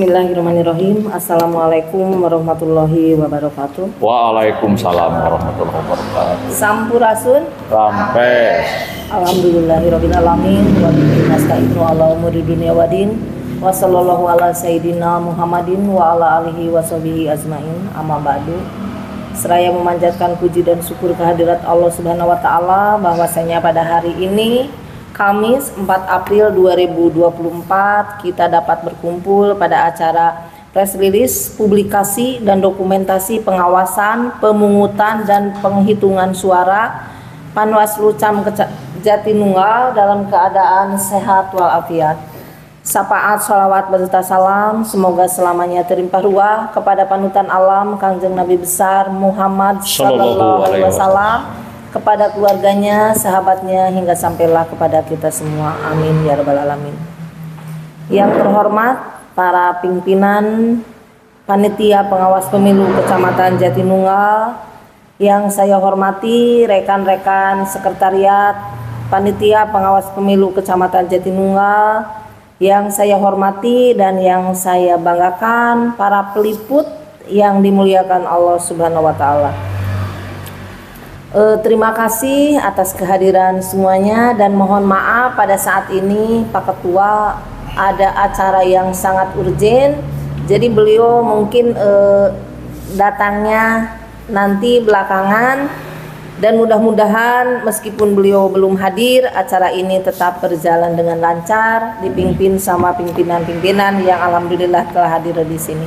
Bismillahirrahmanirrahim. Assalamualaikum warahmatullahi wabarakatuh. Waalaikumsalam warahmatullahi wabarakatuh. Sampurasun. Sampai. Alhamdulillahirabbil alamin wa bihi nasta'inu ala umuri dunya waddin. Wa sallallahu ala sayyidina Muhammadin wa ala alihi wa sahbihi ajmain. Amma ba'du. Seraya memanjatkan puji dan syukur kehadirat Allah Subhanahu wa taala bahwasanya pada hari ini Kamis 4 April 2024 kita dapat berkumpul pada acara press release, publikasi dan dokumentasi pengawasan, pemungutan dan penghitungan suara Panwaslu Cam Jatinunggal dalam keadaan sehat walafiat. Syafaat sholawat beserta salam semoga selamanya terlimpah ruah kepada panutan alam Kangjeng Nabi besar Muhammad sallallahu alaihi wasallam, kepada keluarganya, sahabatnya, hingga sampailah kepada kita semua. Amin ya rabbal alamin. Yang terhormat para pimpinan panitia pengawas pemilu Kecamatan Jatinunggal, yang saya hormati rekan-rekan sekretariat panitia pengawas pemilu Kecamatan Jatinunggal, yang saya hormati dan yang saya banggakan para peliput yang dimuliakan Allah Subhanahu wa taala. Terima kasih atas kehadiran semuanya dan mohon maaf pada saat ini Pak Ketua ada acara yang sangat urgen, jadi beliau mungkin datangnya nanti belakangan, dan mudah-mudahan meskipun beliau belum hadir, acara ini tetap berjalan dengan lancar, dipimpin sama pimpinan-pimpinan yang alhamdulillah telah hadir di sini.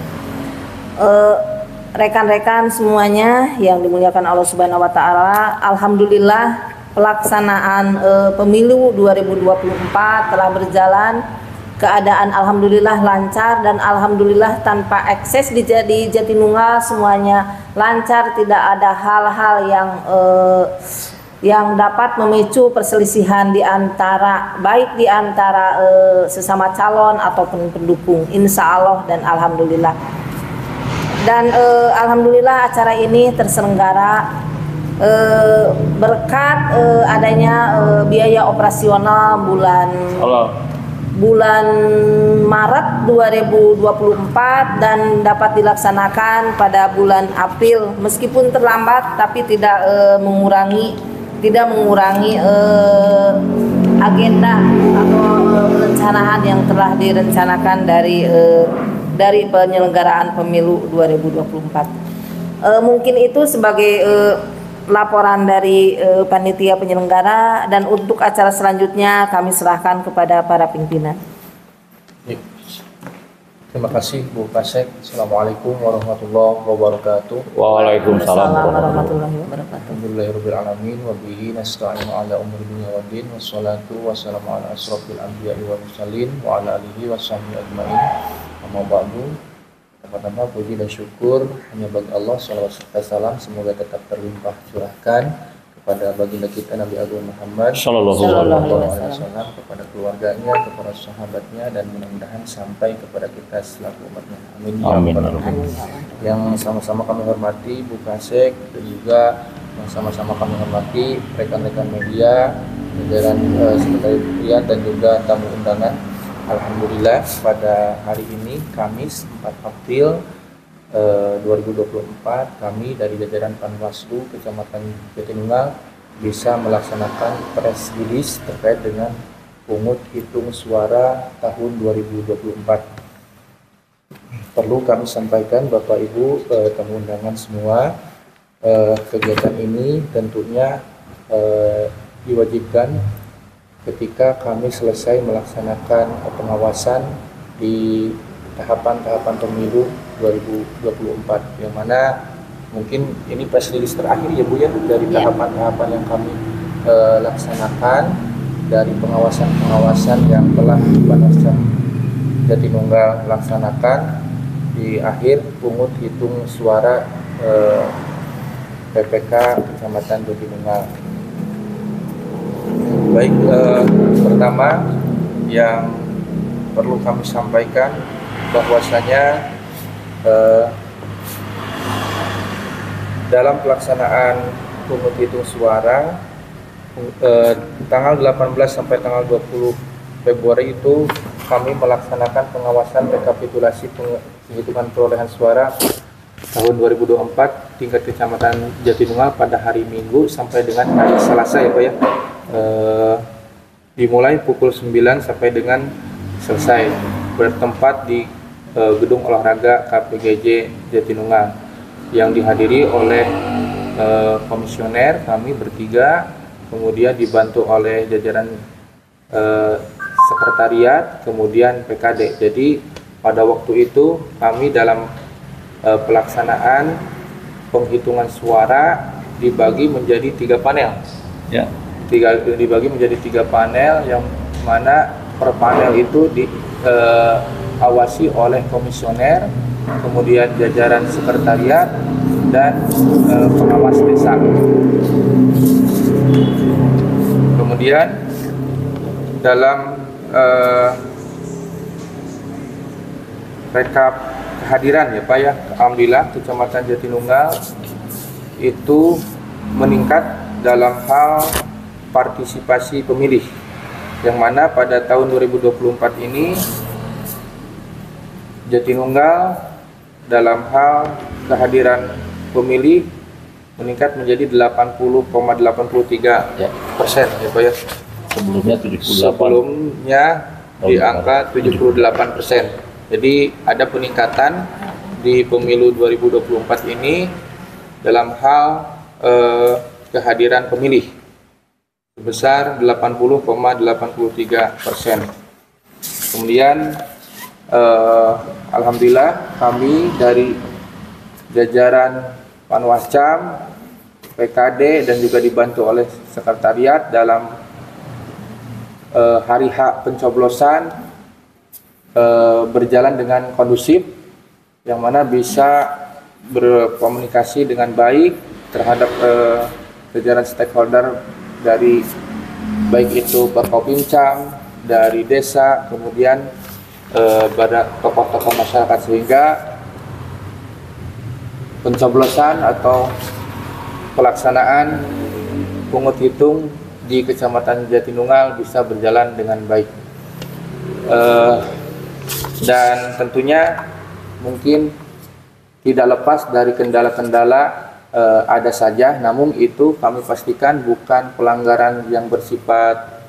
Rekan-rekan semuanya yang dimuliakan Allah Subhanahu wa taala, alhamdulillah pelaksanaan pemilu 2024 telah berjalan, keadaan alhamdulillah lancar dan alhamdulillah tanpa ekses di Jatinunggal, semuanya lancar, tidak ada hal-hal yang dapat memicu perselisihan di antara sesama calon ataupun pendukung, insya Allah dan alhamdulillah. Dan alhamdulillah acara ini terselenggara berkat adanya biaya operasional bulan Maret 2024 dan dapat dilaksanakan pada bulan April, meskipun terlambat tapi tidak mengurangi agenda atau perencanaan yang telah direncanakan dari penyelenggaraan pemilu 2024. Mungkin itu sebagai laporan dari panitia penyelenggara, dan untuk acara selanjutnya kami serahkan kepada para pimpinan. Terima kasih Bu Kasek. Assalamualaikum warahmatullahi wabarakatuh. Waalaikumsalam warahmatullahi wabarakatuh. Alhamdulillahirabbil alamin wa bihi nasta'inu ala umuri dunya waddin, wassalatu wassalamu ala asrofil anbiya'i wal mursalin wa ala alihi washabbihi ajmain. Amma ba'du. Pertama puji dan syukur hanya bagi Allah, salawat serta salam semoga tetap terlimpah curahkan kepada baginda kita Nabi Agung Muhammad sallallahu alaihi wasallam, kepada keluarganya, kepada sahabatnya, dan mudah-mudahan sampai kepada kita selaku umatnya. Amin. Amin. Yang sama-sama kami hormati Bu Kasek, dan juga yang sama-sama kami hormati rekan-rekan media, jajaran sekretariat dan juga tamu undangan. Alhamdulillah pada hari ini Kamis 4 April 2024 kami dari jajaran Panwaslu Kecamatan Jatinunggal bisa melaksanakan press release terkait dengan pungut hitung suara tahun 2024. Perlu kami sampaikan Bapak Ibu tamu undangan semua, kegiatan ini tentunya diwajibkan ketika kami selesai melaksanakan pengawasan di tahapan-tahapan pemilu 2024, yang mana mungkin ini press release terakhir ya Bu ya, dari tahapan-tahapan yang kami laksanakan, dari pengawasan-pengawasan yang telah Panwaslu Jatinunggal laksanakan di akhir pungut hitung suara PPK Kecamatan Jatinunggal. Baik, pertama yang perlu kami sampaikan bahwasanya dalam pelaksanaan pungut hitung suara tanggal 18 sampai tanggal 20 Februari itu kami melaksanakan pengawasan rekapitulasi penghitungan perolehan suara tahun 2024 tingkat Kecamatan Jatinunggal pada hari Minggu sampai dengan hari Selasa ya Pak ya. Dimulai pukul 9 sampai dengan selesai, bertempat di Gedung Olahraga KPGJ Jatinunggal yang dihadiri oleh komisioner kami bertiga, kemudian dibantu oleh jajaran sekretariat, kemudian PKD. Jadi pada waktu itu kami dalam pelaksanaan penghitungan suara dibagi menjadi 3 panel. Ya. Dibagi menjadi 3 panel, yang mana per panel itu diawasi oleh komisioner, kemudian jajaran sekretariat dan pengawas desa. Kemudian dalam rekap kehadiran ya Pak ya, alhamdulillah Kecamatan Jatinunggal itu meningkat dalam hal partisipasi pemilih, yang mana pada tahun 2024 ini Jatinunggal dalam hal kehadiran pemilih meningkat menjadi 80,83% ya Pak ya. Sebelumnya 78. Sebelumnya di angka 78%. Jadi ada peningkatan di pemilu 2024 ini dalam hal kehadiran pemilih sebesar 80,83%. Kemudian alhamdulillah kami dari jajaran Panwascam, PKD dan juga dibantu oleh sekretariat dalam hari H pencoblosan berjalan dengan kondusif, yang mana bisa berkomunikasi dengan baik terhadap jajaran stakeholder dari baik itu Perkopimcam, dari desa, kemudian pada tokoh-tokoh masyarakat, sehingga pencoblosan atau pelaksanaan pungut hitung di Kecamatan Jatinunggal bisa berjalan dengan baik. Dan tentunya mungkin tidak lepas dari kendala-kendala ada saja, namun itu kami pastikan bukan pelanggaran yang bersifat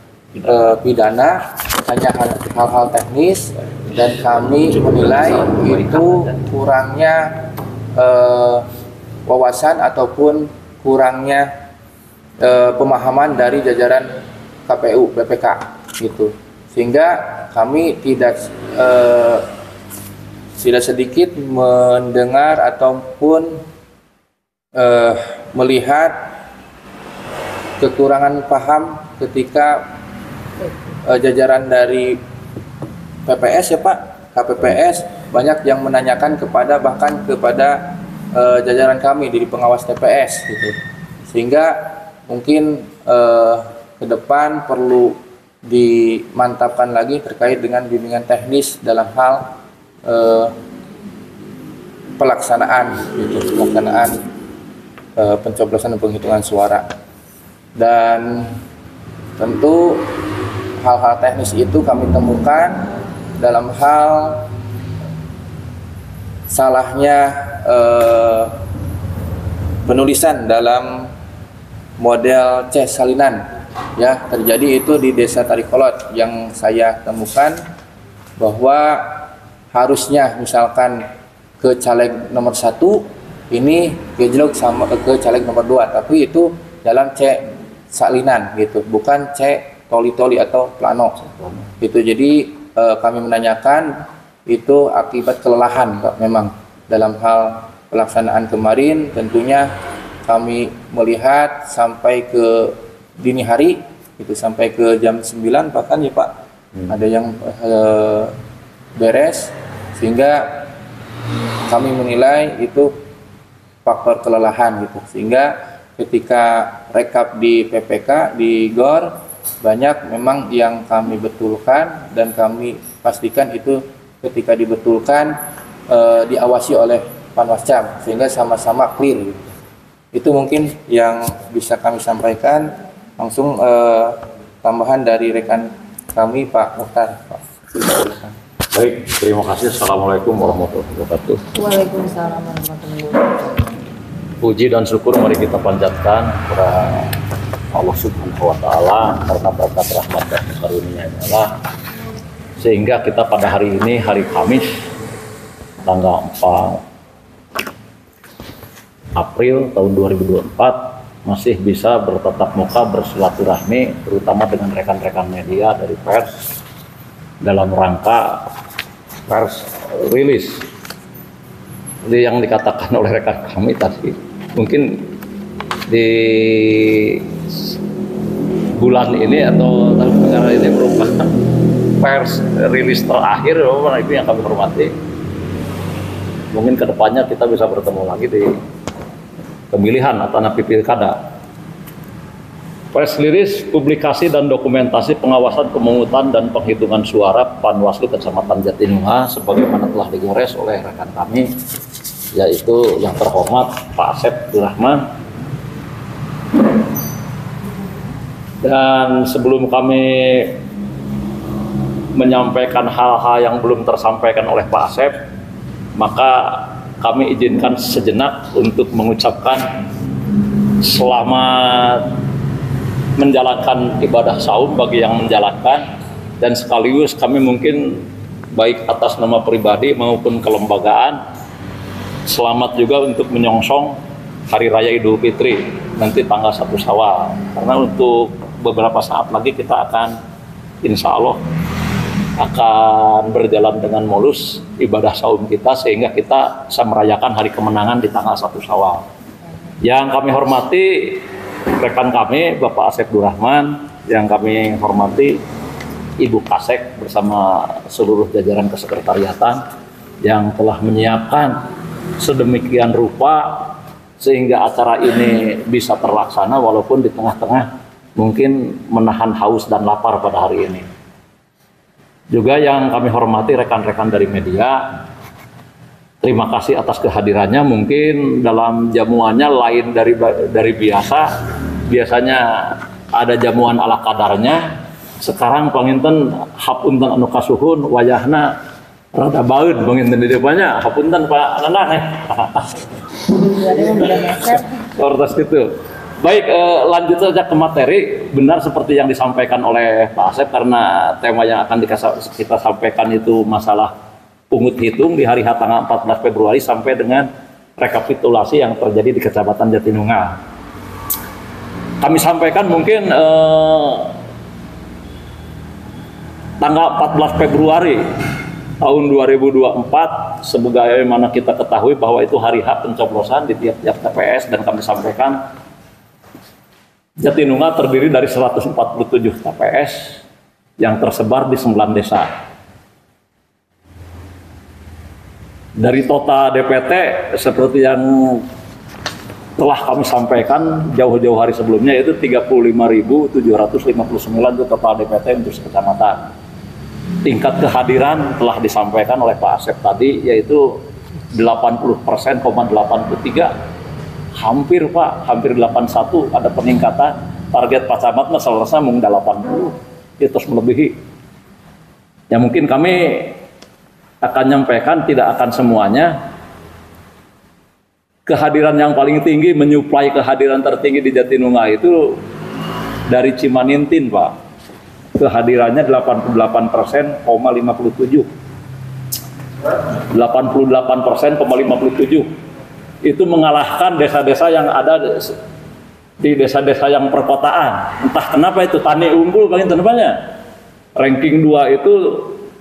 pidana, hanya hal-hal teknis, dan kami menilai itu kurangnya wawasan ataupun kurangnya pemahaman dari jajaran KPU BPK gitu, sehingga kami tidak sedikit mendengar ataupun melihat kekurangan paham ketika jajaran dari PPS ya Pak, KPPS banyak yang menanyakan bahkan kepada jajaran kami di pengawas TPS gitu, sehingga mungkin ke depan perlu dimantapkan lagi terkait dengan bimbingan teknis dalam hal pelaksanaan pencoblosan dan penghitungan suara. Dan tentu hal-hal teknis itu kami temukan dalam hal salahnya penulisan dalam model C salinan ya, terjadi itu di Desa Tarikolot, yang saya temukan bahwa harusnya misalkan ke caleg nomor 1 ini gejlok sama ke caleg nomor 2, tapi itu dalam C salinan gitu, bukan C toli-toli atau plano gitu. Jadi kami menanyakan itu akibat kelelahan Pak, memang dalam hal pelaksanaan kemarin. Tentunya kami melihat sampai ke dini hari itu, sampai ke jam 9 bahkan ya Pak, ada yang beres, sehingga kami menilai itu faktor kelelahan gitu, sehingga ketika rekap di PPK di GOR banyak memang yang kami betulkan, dan kami pastikan itu ketika dibetulkan diawasi oleh Panwascam sehingga sama-sama clear gitu. Itu mungkin yang bisa kami sampaikan. Langsung tambahan dari rekan kami Pak Mukhtar, Pak. Baik, terima kasih. Assalamualaikum warahmatullahi wabarakatuh. Waalaikumsalam warahmatullahi wabarakatuh. Puji dan syukur mari kita panjatkan kepada Allah Subhanahu wa Ta'ala karena berkat rahmat dan karunia-Nya Allah, sehingga kita pada hari ini, hari Kamis tanggal 4 April tahun 2024 masih bisa bertatap muka bersilaturahmi, terutama dengan rekan-rekan media dari pers dalam rangka pers rilis yang dikatakan oleh rekan kami tadi. Mungkin di bulan ini atau tahun negara ini merupakan pers rilis terakhir, itu yang kami hormati. Mungkin kedepannya kita bisa bertemu lagi di pemilihan atau napi pilkada. Press release, publikasi dan dokumentasi pengawasan pemungutan dan penghitungan suara Panwaslu Kecamatan Jatinunggal sebagaimana telah digores oleh rekan kami, yaitu yang terhormat Pak Asep Abdurrahman. Dan sebelum kami menyampaikan hal-hal yang belum tersampaikan oleh Pak Asep, maka kami izinkan sejenak untuk mengucapkan selamat menjalankan ibadah saum bagi yang menjalankan, dan sekaligus kami mungkin baik atas nama pribadi maupun kelembagaan selamat juga untuk menyongsong Hari Raya Idul Fitri nanti tanggal 1 Syawal, karena untuk beberapa saat lagi kita akan insya Allah akan berjalan dengan mulus ibadah saum kita, sehingga kita bisa merayakan hari kemenangan di tanggal 1 Syawal. Yang kami hormati rekan kami Bapak Asep Abdurrahman, yang kami hormati Ibu Kasek bersama seluruh jajaran kesekretariatan yang telah menyiapkan sedemikian rupa sehingga acara ini bisa terlaksana walaupun di tengah-tengah mungkin menahan haus dan lapar pada hari ini. Juga yang kami hormati rekan-rekan dari media, terima kasih atas kehadirannya. Mungkin dalam jamuannya lain dari biasa. Biasanya ada jamuan ala kadarnya. Sekarang panginten hapunten anu kasuhun wayahna rada baeud panginten di depannya. Hapunten Pak Nanang. Ortas gitu. Baik, lanjut saja ke materi. Benar seperti yang disampaikan oleh Pak Asep, karena tema yang akan kita sampaikan itu masalah pungut hitung di hari H tanggal 14 Februari sampai dengan rekapitulasi yang terjadi di Kecamatan Jatinunggal. Kami sampaikan mungkin tanggal 14 Februari tahun 2024, sebagaimana kita ketahui bahwa itu hari H pencoblosan di tiap-tiap TPS, dan kami sampaikan Jatinunggal terdiri dari 147 TPS yang tersebar di 9 desa. Dari total DPT seperti yang telah kami sampaikan jauh-jauh hari sebelumnya, yaitu 35.759 itu total DPT untuk sekecamatan. Tingkat kehadiran telah disampaikan oleh Pak Asep tadi, yaitu 80%,83%. Hampir Pak, hampir 81, ada peningkatan. Target Pak Camat selesai mung 80, itu melebihi. Ya mungkin kami akan nyampaikan tidak akan semuanya. Kehadiran yang paling tinggi, menyuplai kehadiran tertinggi di Jatinunggal itu dari Cimanintin Pak. Kehadirannya 88%,57. 88%,57. Itu mengalahkan desa-desa yang ada di desa-desa yang perkotaan. Entah kenapa itu Tani unggul paling tentunya. Ranking 2 itu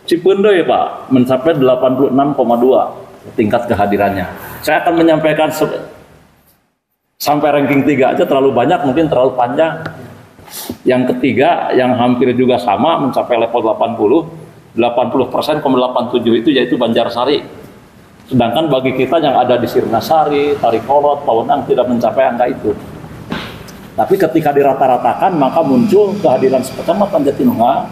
Cipeundeuy Pak, mencapai 86,2 tingkat kehadirannya. Saya akan menyampaikan sampai ranking 3 aja terlalu banyak, mungkin terlalu panjang. Yang ketiga yang hampir juga sama mencapai level 80%,87 itu yaitu Banjarsari. Sedangkan bagi kita yang ada di Sirnasari, Tarikolot, Pawenang tidak mencapai angka itu. Tapi ketika dirata-ratakan maka muncul kehadiran sekecamatan Jatinunggal,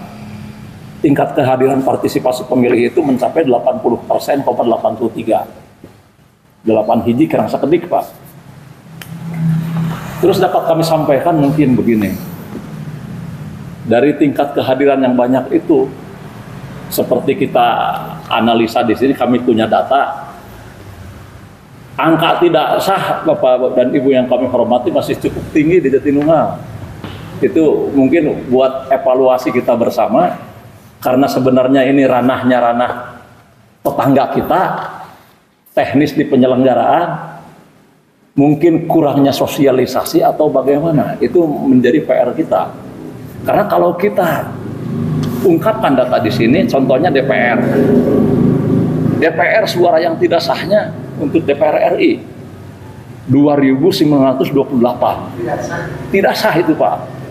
tingkat kehadiran partisipasi pemilih itu mencapai 80%,83. 8 hiji kerang sekedik Pak. Terus dapat kami sampaikan mungkin begini. Dari tingkat kehadiran yang banyak itu, seperti kita analisa di sini, kami punya data, angka tidak sah Bapak dan Ibu yang kami hormati masih cukup tinggi di Jatinunggal. Itu mungkin buat evaluasi kita bersama, karena sebenarnya ini ranah tetangga kita, teknis di penyelenggaraan, mungkin kurangnya sosialisasi atau bagaimana, itu menjadi PR kita. Karena kalau kita ungkapkan data di sini, contohnya DPR suara yang tidak sahnya untuk DPR RI 2.928, tidak sah itu Pak.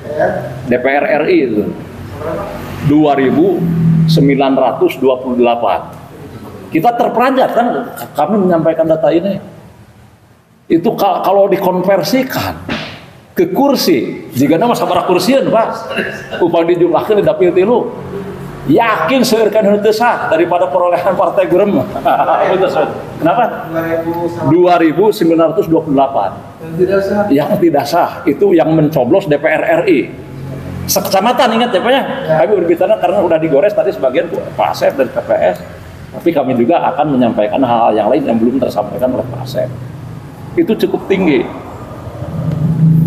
DPR RI itu 2.928. Kita terperanjat kan, kami menyampaikan data ini. Itu kalau dikonversikan ke kursi, jika nama sabaraha kursian Pak, upah dijumlahkan di dapil tilu, yakin seurkan henteu sah daripada perolehan Partai Gurem. Kenapa? 2.928. Yang tidak sah itu yang mencoblos DPR RI. Sekecamatan, ingat ya Pak ya? Kami berbicara karena udah digores tadi sebagian Pak Asep dari TPS, tapi kami juga akan menyampaikan hal-hal yang lain yang belum tersampaikan oleh Pak Asep. Itu cukup tinggi.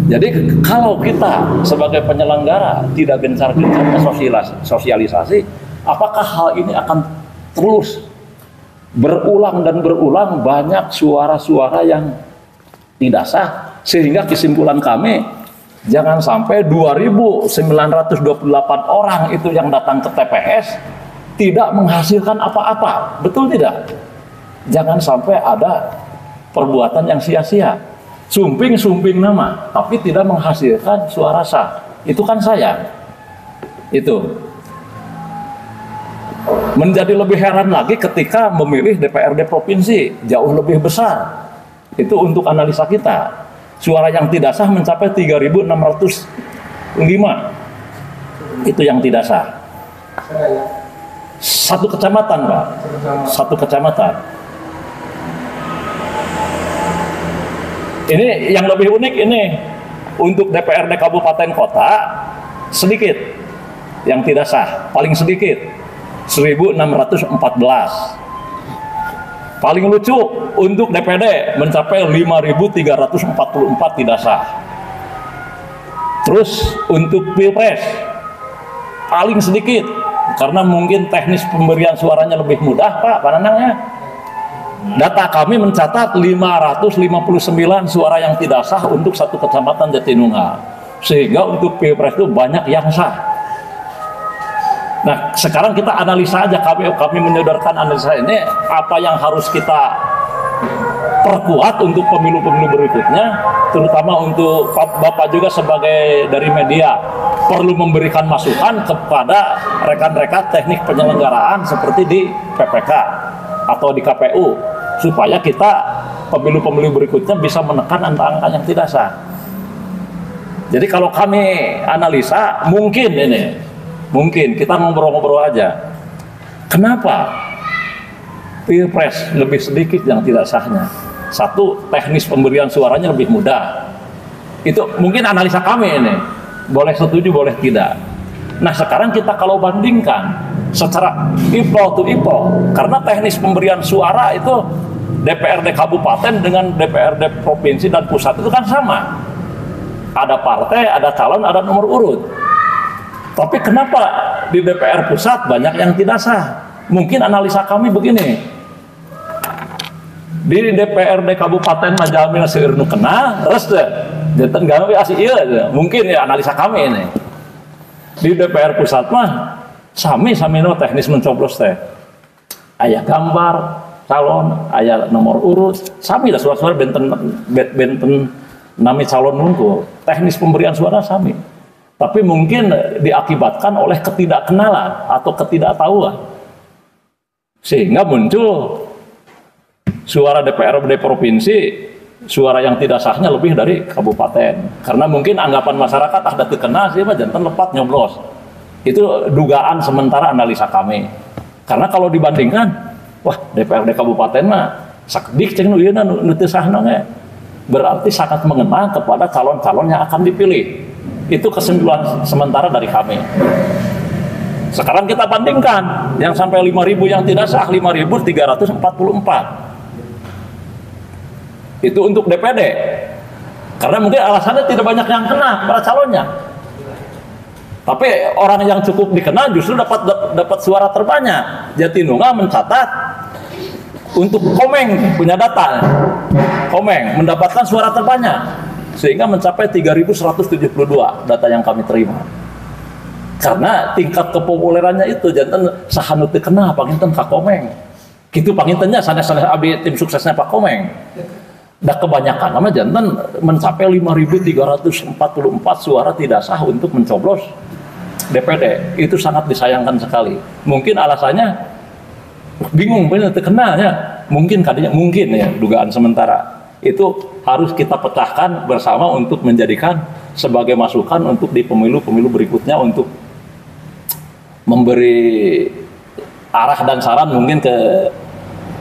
Jadi kalau kita sebagai penyelenggara tidak gencar-gencarnya sosialisasi, apakah hal ini akan terus berulang dan berulang, banyak suara-suara yang tidak sah, sehingga kesimpulan kami, jangan sampai 2.928 orang itu yang datang ke TPS tidak menghasilkan apa-apa. Betul tidak? Jangan sampai ada perbuatan yang sia-sia. Sumping nama, tapi tidak menghasilkan suara sah. Itu kan sayang. Itu. Menjadi lebih heran lagi ketika memilih DPRD provinsi, jauh lebih besar. Itu untuk analisa kita. Suara yang tidak sah mencapai 3.605. Itu yang tidak sah. Satu kecamatan, Pak. Satu kecamatan. Ini yang lebih unik ini, untuk DPRD kabupaten kota sedikit yang tidak sah, paling sedikit 1.614. Paling lucu untuk DPD mencapai 5.344 tidak sah. Terus untuk Pilpres paling sedikit, karena mungkin teknis pemberian suaranya lebih mudah Pak Pananangnya. Data kami mencatat 559 suara yang tidak sah untuk satu kecamatan Jatinunggal, sehingga untuk Pilpres itu banyak yang sah. Nah, sekarang kita analisa aja, kami menyodorkan analisa ini, apa yang harus kita perkuat untuk pemilu-pemilu berikutnya, terutama untuk Bapak juga sebagai dari media perlu memberikan masukan kepada rekan-rekan teknik penyelenggaraan seperti di PPK atau di KPU, supaya kita pemilu-pemilu berikutnya bisa menekan angka-angka yang tidak sah. Jadi kalau kami analisa, mungkin kita ngobrol-ngobrol aja, kenapa Pilpres lebih sedikit yang tidak sahnya? Satu, teknis pemberian suaranya lebih mudah. Itu mungkin analisa kami ini, boleh setuju boleh tidak. Nah sekarang kita kalau bandingkan secara equal to equal, karena teknis pemberian suara itu DPRD kabupaten dengan DPRD provinsi dan pusat itu kan sama, ada partai, ada calon, ada nomor urut. Tapi kenapa di DPR pusat banyak yang tidak sah? Mungkin analisa kami begini, di DPRD kabupaten Majalmi seueur nu kena terus deh janten gawe asih ieu, mungkin ya analisa kami ini. Di DPR pusat mah sami no teknis mencoblos teh, aya gambar calon, aya nomor urut, sami lah suara-suara benten nami calon nunggu, teknis pemberian suara sami. Tapi mungkin diakibatkan oleh ketidakkenalan atau ketidaktahuan, sehingga muncul suara DPRD provinsi, suara yang tidak sahnya lebih dari kabupaten, karena mungkin anggapan masyarakat ada terkena sih mah jantan lepat nyoblos. Itu dugaan sementara analisa kami. Karena kalau dibandingkan, wah DPRD kabupaten mah sakdik ceng nu ieu nu teu sahna ge, berarti sangat mengena kepada calon-calon yang akan dipilih. Itu kesimpulan sementara dari kami. Sekarang kita bandingkan yang sampai 5.000 yang tidak sah, 5.344. Itu untuk DPD. Karena mungkin alasannya tidak banyak yang kena para calonnya. Tapi orang yang cukup dikenal justru dapat suara terbanyak. Jatinunggal mencatat untuk Komeng punya data. Komeng mendapatkan suara terbanyak sehingga mencapai 3.172 data yang kami terima. Karena tingkat kepopulerannya itu jantan sahanut kena panginten Kak Komeng. Kitu pangintennya sanes-sanes abi tim suksesnya Pak Komeng. Dah kebanyakan nama jantan mencapai 5.344 suara tidak sah untuk mencoblos DPD. Itu sangat disayangkan sekali. Mungkin alasannya bingung benar terkenanya. Mungkin kadinya mungkin ya dugaan sementara. Itu harus kita pecahkan bersama untuk menjadikan sebagai masukan untuk di pemilu-pemilu berikutnya untuk memberi arah dan saran mungkin ke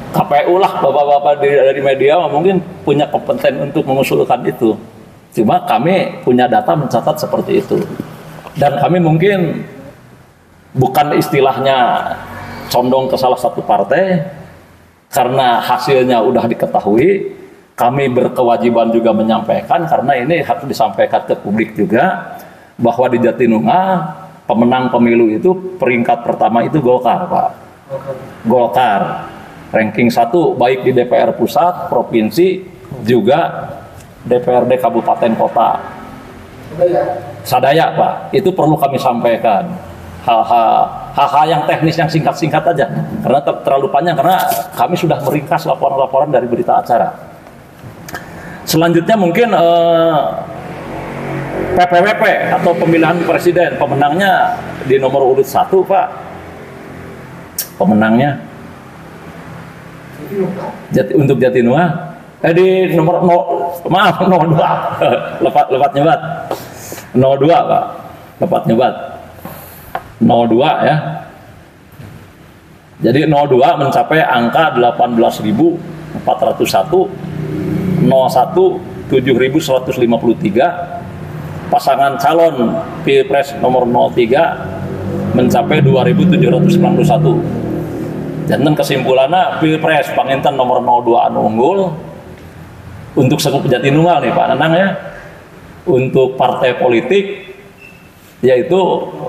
KPU lah, bapak-bapak dari media mungkin punya kompeten untuk mengusulkan itu. Cuma kami punya data mencatat seperti itu. Dan kami mungkin bukan istilahnya condong ke salah satu partai, karena hasilnya udah diketahui, kami berkewajiban juga menyampaikan, karena ini harus disampaikan ke publik juga, bahwa di Jatinunggal pemenang pemilu itu peringkat pertama itu Golkar, Pak. Golkar. Ranking 1 baik di DPR pusat, provinsi, juga DPRD kabupaten kota. Sadaya, Pak. Itu perlu kami sampaikan. Hal-hal yang teknis yang singkat-singkat aja. Karena terlalu panjang, karena kami sudah meringkas laporan-laporan dari berita acara. Selanjutnya mungkin PPWP atau pemilihan presiden, pemenangnya di nomor urut 1, Pak. Pemenangnya untuk Jatinunggal di nomor 02 lepat nyebat 02, Pak. Lepat nyebat 02 ya. Jadi 02 mencapai angka 18.401, 01 7.153. Pasangan calon Pilpres nomor 03 mencapai 2.791. Dan kesimpulannya Pilpres panginten nomor 02 anu unggul untuk sekup Jatinunggal nih Pak Nanang ya. Untuk partai politik yaitu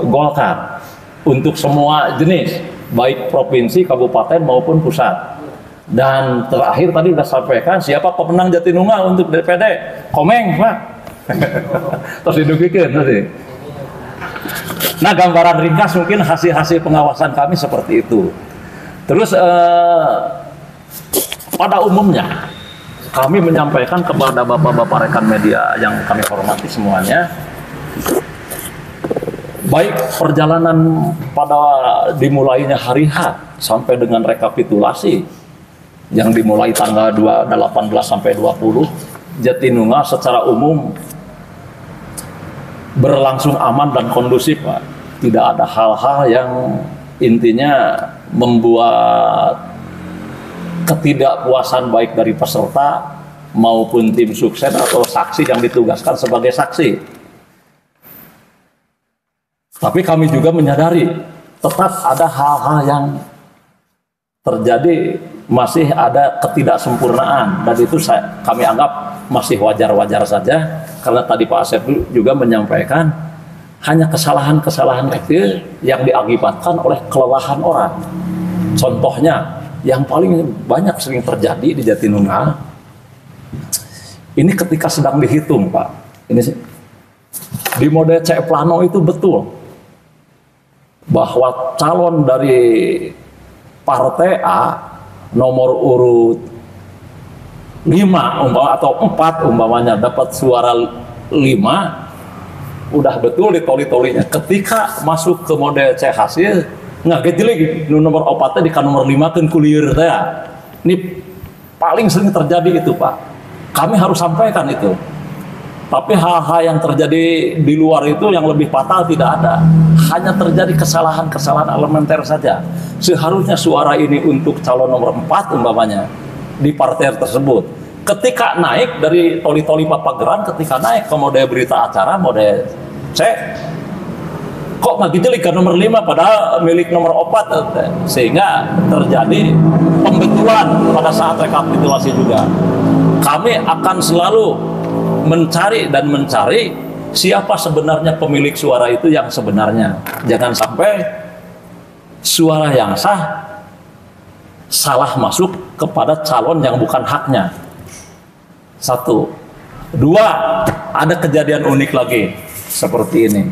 Golkar untuk semua jenis baik provinsi, kabupaten maupun pusat. Dan terakhir tadi sudah sampaikan siapa pemenang Jatinunggal untuk DPD, Komeng Pak. Terus didugikan tadi. Nah, gambaran ringkas mungkin hasil-hasil pengawasan kami seperti itu. Terus pada umumnya kami menyampaikan kepada bapak-bapak rekan media yang kami hormati semuanya, baik perjalanan pada dimulainya hari H sampai dengan rekapitulasi yang dimulai tanggal 18 sampai 20, Jatinunggal secara umum berlangsung aman dan kondusif, Pak. Tidak ada hal-hal yang intinya membuat ketidakpuasan baik dari peserta maupun tim sukses atau saksi yang ditugaskan sebagai saksi. Tapi kami juga menyadari tetap ada hal-hal yang terjadi, masih ada ketidaksempurnaan, dan itu kami anggap masih wajar-wajar saja, karena tadi Pak Asep juga menyampaikan hanya kesalahan-kesalahan kecil yang diakibatkan oleh kelelahan orang. Contohnya yang paling banyak sering terjadi di Jatinunggal ini ketika sedang dihitung, Pak. Ini sih di mode C plano itu betul bahwa calon dari partai A nomor urut 5 atau 4 umpamanya dapat suara 5, udah betul ditoli-tolinya. Ketika masuk ke mode C hasil nggak gejeli nomor 4 di nomor 5 kan kulier saya. Ini paling sering terjadi itu, Pak. Kami harus sampaikan itu. Tapi hal-hal yang terjadi di luar itu yang lebih fatal tidak ada. Hanya terjadi kesalahan-kesalahan elementer saja. Seharusnya suara ini untuk calon nomor 4 umpamanya di partai tersebut. Ketika naik dari toli-toli papageran, ketika naik ke mode berita acara, mode C, kok nggak gitu ke nomor 5 padahal milik nomor 4, sehingga terjadi pembetulan pada saat rekapitulasi juga. Kami akan selalu mencari siapa sebenarnya pemilik suara itu yang sebenarnya. Jangan sampai suara yang sah salah masuk kepada calon yang bukan haknya. 1. 2, ada kejadian unik lagi seperti ini.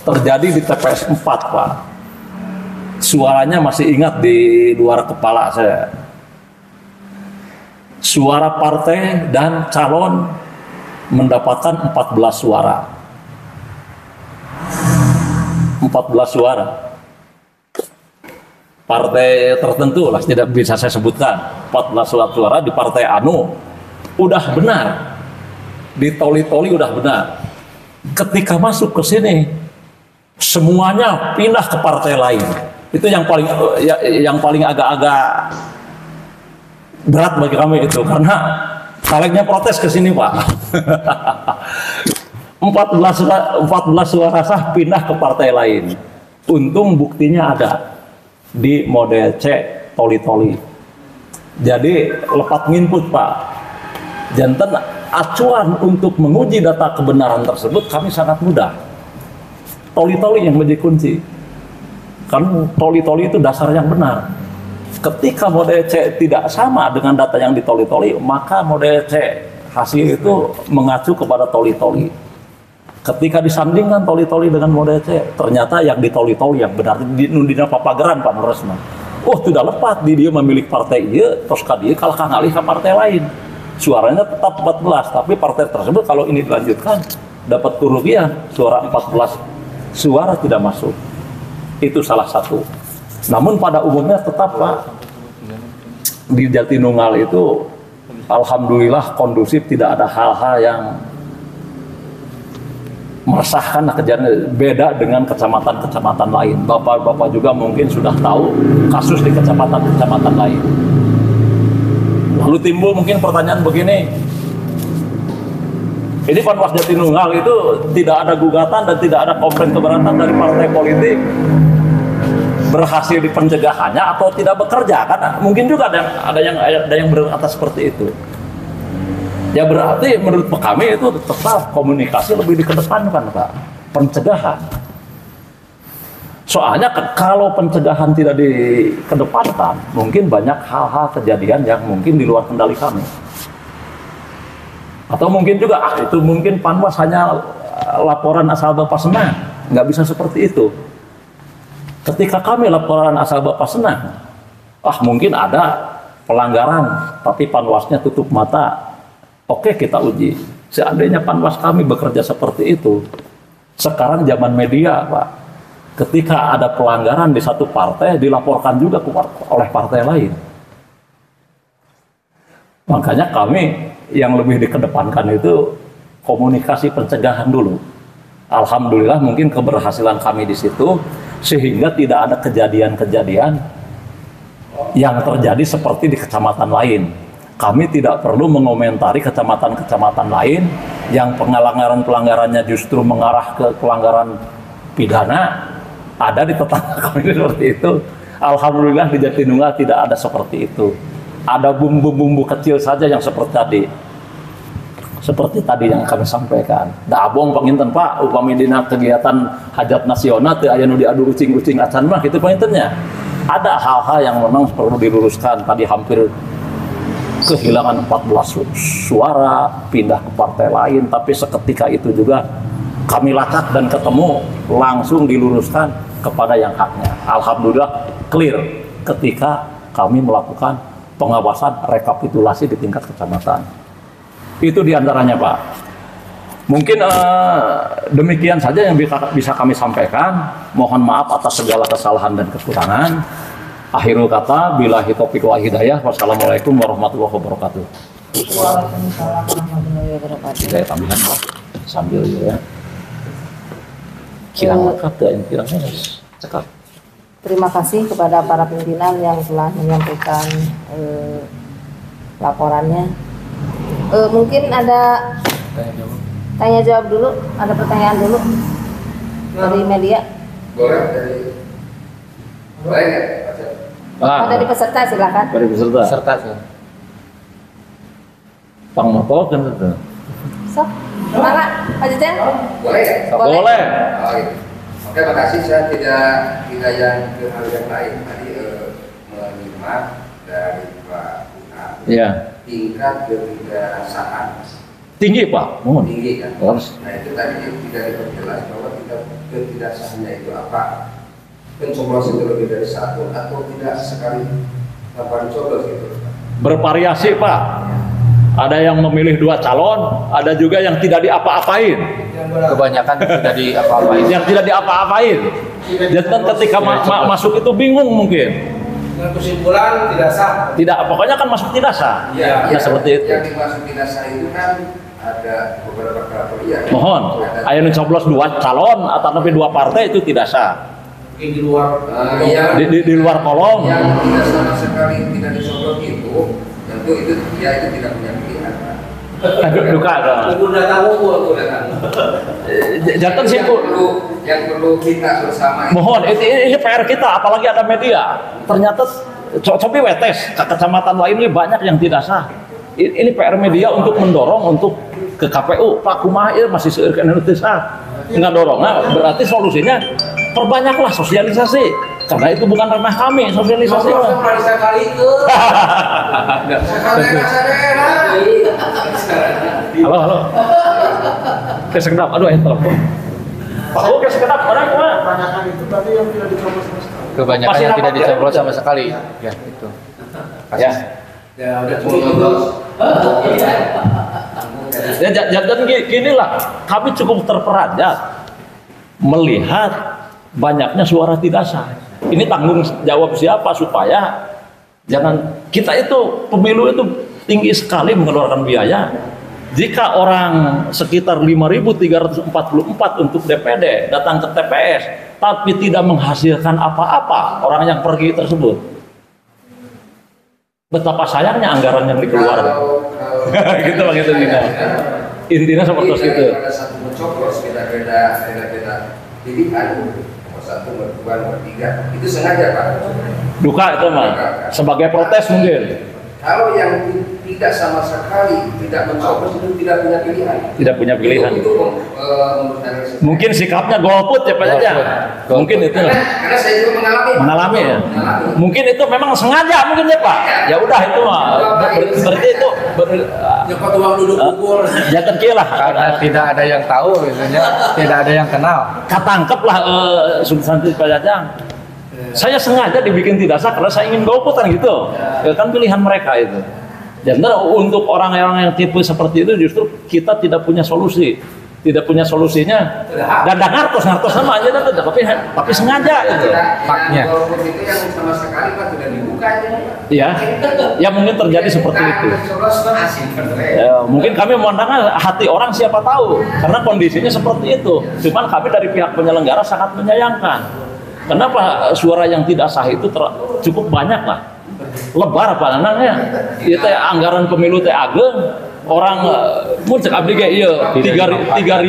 Terjadi di TPS 4, Pak. Suaranya masih ingat di luar kepala saya. Suara partai dan calon mendapatkan 14 suara. 14 suara. Partai tertentu lah, tidak bisa saya sebutkan. 14 suara di partai anu udah benar. Di toli-toli udah benar. Ketika masuk ke sini semuanya pindah ke partai lain. Itu yang paling agak-agak berat bagi kami itu, karena calegnya protes ke sini, Pak. 14 suara sah pindah ke partai lain. Untung buktinya ada di model C toli-toli. Jadi lepat nginput, Pak. Janten acuan untuk menguji data kebenaran tersebut kami sangat mudah. Toli-toli yang menjadi kunci. Kan toli-toli itu dasar yang benar. Ketika model C tidak sama dengan data yang ditoli-toli, maka model C hasil itu mengacu kepada toli-toli. Ketika disandingkan toli-toli dengan model C, ternyata yang ditoli-toli yang benar di Nundina Papageran, Pak Nurresna. Oh, tidak lepat dia memilih partai iya, terus dia kalah ngalih ke partai lain. Suaranya tetap 14, tapi partai tersebut kalau ini dilanjutkan dapat kerugian, suara 14 suara tidak masuk. Itu salah satu. Namun pada umumnya tetap, Pak, di Jatinunggal itu alhamdulillah kondusif, tidak ada hal-hal yang meresahkan. Kejadian beda dengan kecamatan-kecamatan lain. Bapak-bapak juga mungkin sudah tahu kasus di kecamatan-kecamatan lain. Lalu timbul mungkin pertanyaan begini, ini Panwas Jatinunggal itu tidak ada gugatan dan tidak ada komplain keberatan dari partai politik, berhasil di pencegahannya atau tidak bekerja? Karena mungkin juga ada yang berkata seperti itu. Ya berarti menurut kami itu tetap komunikasi lebih dikedepankan, Pak, pencegahan. Soalnya kalau pencegahan tidak dikedepankan, mungkin banyak hal-hal kejadian yang mungkin di luar kendali kami. Atau mungkin juga itu mungkin Panwas hanya laporan asal Bapak senang, nggak bisa seperti itu. Ketika kami laporan asal Bapak senang, mungkin ada pelanggaran, tapi Panwasnya tutup mata. Oke, kita uji. Seandainya Panwas kami bekerja seperti itu, sekarang zaman media, Pak, ketika ada pelanggaran di satu partai dilaporkan juga oleh partai lain. Makanya kami yang lebih dikedepankan itu komunikasi pencegahan dulu. Alhamdulillah mungkin keberhasilan kami di situ, sehingga tidak ada kejadian-kejadian yang terjadi seperti di kecamatan lain. Kami tidak perlu mengomentari kecamatan-kecamatan lain yang pelanggarannya justru mengarah ke pelanggaran pidana. Ada di tetangga kami seperti itu. Alhamdulillah di Jatinunggal tidak ada seperti itu. Ada bumbu-bumbu kecil saja yang seperti tadi yang kami sampaikan. Da abong panginten, Pak, upami dina kegiatan hajat nasional teu aya nu diadu ucing-ucing acan mah kitu pangintennya. Ada hal-hal yang memang perlu diluruskan. Tadi hampir kehilangan 14 suara, pindah ke partai lain, tapi seketika itu juga kami lacak dan ketemu, langsung diluruskan kepada yang haknya. Alhamdulillah clear ketika kami melakukan pengawasan rekapitulasi di tingkat kecamatan. Itu diantaranya, Pak. Mungkin demikian saja yang bisa kami sampaikan. Mohon maaf atas segala kesalahan dan kekurangan. Akhirul kata, billahi taufiq wal hidayah. Wassalamualaikum warahmatullahi wabarakatuh. Waalaikumsalam warahmatullahi wabarakatuh. Saya tambahan, Pak, sambil ya. Kirang cekap. Terima kasih kepada para pimpinan yang telah menyampaikan laporannya. Mungkin ada tanya jawab dulu, ada pertanyaan dulu. dari media. Boleh dari boleh nggak? Oh, dari peserta silakan. Dari peserta. Serta tuh. Pang Mako kan itu. Sok, mana Pak Jajan? Boleh ya? Boleh. Boleh. Oh, iya. Oke, makasih. Saya tidak yang ke hal yang lain tadi menyimak dari Pak Una Iya. tingkat ketidaksahan Tinggi Pak. Mohon. tinggi kan. Harus. Nah itu tadi yang tidak diperjelas bahwa tingkat ketidaksahannya itu apa? Pencoblos itu lebih dari satu atau tidak sekali tanpa dicoblos gitu. Bervariasi Pak. Ada yang memilih 2 calon, ada juga yang tidak diapa-apain. Kebanyakan tidak di apa-apain. Yang tidak diapa-apain. Jadi kan ketika masuk itu bingung mungkin. Dengan kesimpulan tidak sah. Tidak, pokoknya kan masuk tidak sah. Ya, Ya, seperti itu. Yang dimaksud tidak sah itu kan ada beberapa kriteria. Mohon, ayo mencoblos 2 calon atau lebih 2 partai itu tidak sah. Mungkin di luar Di luar kolom. Yang tidak sama sekali tidak dicoblos itu tentu itu dia itu tidak punya pilihan. Duka dong. udah tahu udah tahu. Jangan simpul. Yang perlu kita bersama itu. Mohon, ini PR kita, apalagi ada media. Ternyata coba wetes, kecamatan lainnya banyak yang tidak sah. Ini PR media untuk mendorong untuk ke KPU. Pak kumaha ieu masih seueur kana teu sah. Nggak dorong. Nah, berarti solusinya perbanyaklah sosialisasi. Karena itu bukan ranah kami, sosialisasi. Sekali ke. Halo. Kesekedap, aduh telepon. Pak, oke sekedap, barang kumaha? Kebanyakan itu tadi yang tidak dicoblos sama sekali. Kebanyakan Masih yang tidak rapat ya? dicoblos sama sekali. Ya, itu. Ya. Ya udah cukup. Ya, dan gini lah, kami cukup terperanjat melihat banyaknya suara tidak sah. Ini tanggung jawab siapa supaya jangan kita itu pemilu itu tinggi sekali mengeluarkan biaya. Jika orang sekitar 5.344 untuk DPD datang ke TPS tapi tidak menghasilkan apa-apa orang yang pergi tersebut, betapa sayangnya anggaran yang dikeluarkan. Gitu bang itu intinya seperti itu. Ada satu mencoblos beda-beda pilihan, nomor 1, nomor 2, nomor 3 itu sengaja Pak. Duka itu mah sebagai protes mungkin. Kalau yang tidak sama sekali tidak mencoblos itu tidak punya pilihan. Tidak punya pilihan. Itu menurut saya. Mungkin sikapnya golput ya Pak Jaja. Mungkin itu Karena saya juga mengalami ya. Mungkin itu memang sengaja mungkin ya Pak. Ya udah itu mah berarti itu Nyokot uang duduk pukul. jangan kira Karena tidak ada yang tahu, biasanya tidak ada yang kenal. katangkep lah substansi Pak Jaja. Saya sengaja dibikin tidak sah karena saya ingin golput kan gitu. Ya, kan pilihan mereka itu. Dan untuk orang-orang yang tipe seperti itu justru kita tidak punya solusi. Tidak punya solusinya. Dan ngartos sama aja tapi sengaja itu. Faknya. Golput itu yang sama sekali Pak sudah dibuka aja. Ya. Ya mungkin terjadi seperti itu. Ya, mungkin kami memandangnya hati orang siapa tahu karena kondisinya seperti itu. Cuman kami dari pihak penyelenggara sangat menyayangkan. Kenapa suara yang tidak sah itu cukup banyak lah, lebar apa namanya? Itu anggaran pemilu teh ageng, orang mun cek abdi ge ieu 3.605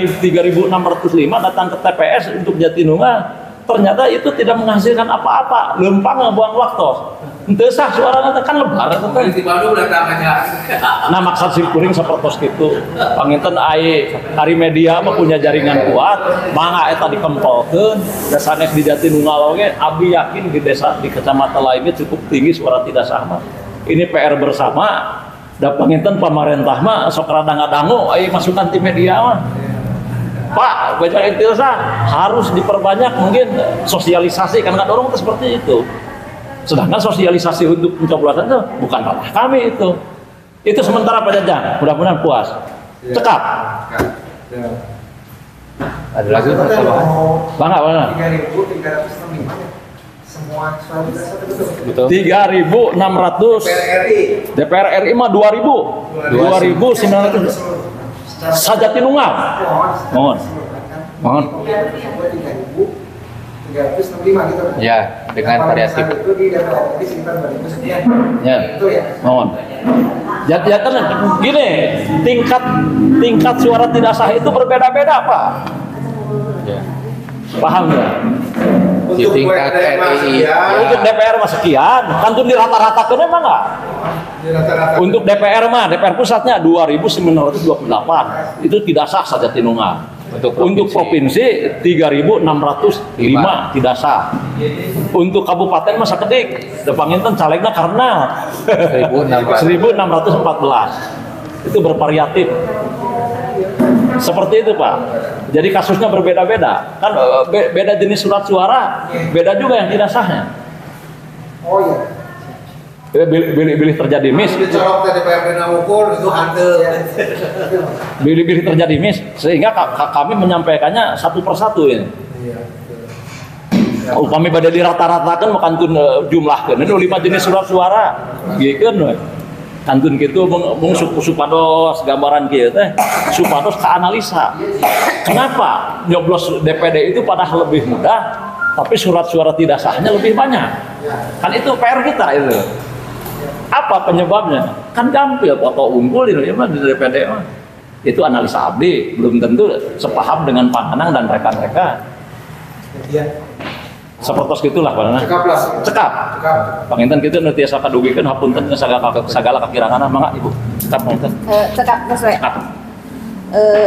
datang ke TPS untuk Jatinunggal, ternyata itu tidak menghasilkan apa-apa, lempang buang waktu. Henteu sah suarana kan lebar eta teh. Di Bandung datang aja. Nah maksud simkuring seperti itu. Panginten hari media mah punya jaringan kuat, mangga eta dikempolkeun, da sanes di Jatinunggal oge abdi yakin di desa di kecamatan lainnya cukup tinggi suara tidak sah mah. Ini PR bersama. Da panginten pamarentah mah sok rada ngadangu aya masukan ti media mah. Pak, baca itu sah harus diperbanyak mungkin sosialisasi karena dorong itu seperti itu. Sedangkan sosialisasi untuk pencoblosan itu bukan ranah kami itu. Itu sementara Pak Jajang. Mudah-mudahan puas. Cekap. Ada lagi pertambahan? Bangga. 3.365 semua suara tidak sah itu Betul. 3.600. DPR RI mah 2.900. Sajatinunggal. Mohon. 3.365 gitu. Ya, dengan variatif. Itu di DPR RI sekitar 2.000 sekian. Ya. Itu ya. Mohon. Ya kan gini, tingkat suara tidak sah itu berbeda-beda Pak. Ya. Paham ya? Di tingkat RI. Untuk DPR mah sekian, kantun di rata-ratakeun emang enggak? Untuk DPR mah, DPR pusatnya 2.928. Itu tidak sah saja tinungan. Untuk provinsi 3.605 tidak sah. Untuk kabupaten mah sakedik. Depanginten calegna karena 1.614. Itu bervariatif. Seperti itu Pak. Jadi kasusnya berbeda-beda. Kan beda jenis surat suara, beda juga yang tidak sahnya. Oh iya. Bilih terjadi miss. Dicolok tadi DPRD ukur itu handel. Bilih terjadi miss, sehingga kami menyampaikannya satu persatu ini. Upami pada dirata-ratakan makantun jumlahkeun itu 5 jenis surat suara. Gikeun we. Kantun kitu mung supados gambaran kieu teh supados kaanalisa. Kenapa nyoblos DPD itu padahal lebih mudah, tapi surat suara tidak sahnya lebih banyak? Kan itu PR kita itu. Apa penyebabnya? Kan gampil atau unggul ini mah di DPD mah. Itu analisa abdi, belum tentu sepaham dengan Panganang dan rekan-rekan. Seperti itulah Pak. Cekap. Panginten kitu nu tiasa kadugikeun hapunten sagala kakirangan mangga Ibu. Cekap panginten. Cekap geus we.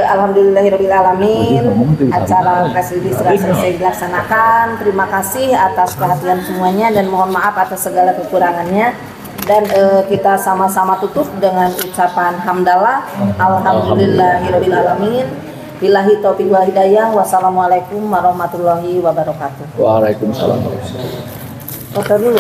Alhamdulillahirabbil alamin. Acara press release sudah selesai dilaksanakan. Terima kasih atas perhatian semuanya dan mohon maaf atas segala kekurangannya. Dan kita sama-sama tutup dengan ucapan hamdalah. Alhamdulillahirabbil alamin. Billahi taufiq wal hidayah. Wassalamualaikum warahmatullahi wabarakatuh. Waalaikumsalam. Foto dulu.